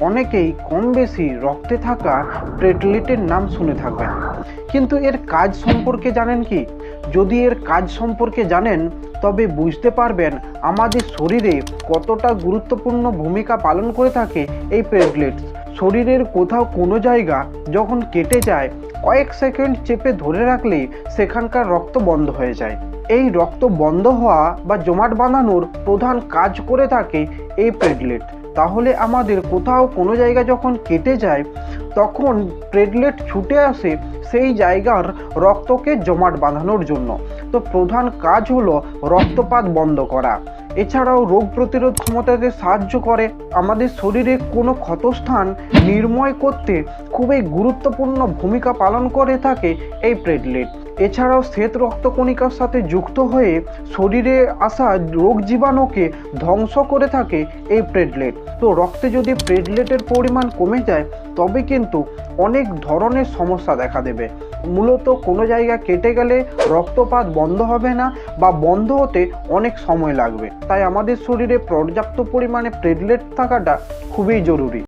অনেকেই কম বেশি রক্তে থাকা প্লেটলেটের নাম শুনে থাকবেন, কিন্তু এর কাজ সম্পর্কে জানেন কি? যদি এর কাজ সম্পর্কে জানেন তবে বুঝতে পারবেন আমাদের শরীরে কতটা গুরুত্বপূর্ণ ভূমিকা পালন করে থাকে এই প্লেটলেটস। শরীরের কোথাও কোনো জায়গা যখন কেটে যায়, কয়েক সেকেন্ড চেপে ধরে রাখলেই সেখানকার রক্ত বন্ধ হয়ে যায়। এই রক্ত বন্ধ হওয়া বা জমাট বাঁধানোর প্রধান কাজ করে থাকে এই প্লেটলেট। তাহলে আমাদের কোথাও কোনো জায়গা যখন কেটে যায় তখন প্লেটলেট ছুটে আসে সেই জায়গার রক্তকে জমাট বাঁধানোর জন্য। তো প্রধান কাজ হলো রক্তপাত বন্ধ করা। এছাড়াও রোগ প্রতিরোধ ক্ষমতাতে সাহায্য করে। আমাদের শরীরে কোনো ক্ষতস্থান নির্ময় করতে খুবই গুরুত্বপূর্ণ ভূমিকা পালন করে থাকে এই প্লেটলেট। এছাড়াও শ্বেত রক্তকণিকার সাথে যুক্ত হয়ে শরীরে আসা রোগ জীবাণুকে ধ্বংস করে থাকে এই প্লেটলেট। তো রক্তে যদি প্লেটলেটের পরিমাণ কমে যায় তবে কিন্তু অনেক ধরনের সমস্যা দেখা দেবে। মূলত কোনো জায়গা কেটে গেলে রক্তপাত বন্ধ হবে না বা বন্ধ হতে অনেক সময় লাগবে। তাই আমাদের শরীরে পর্যাপ্ত পরিমাণে প্লেটলেট থাকাটা খুবই জরুরি।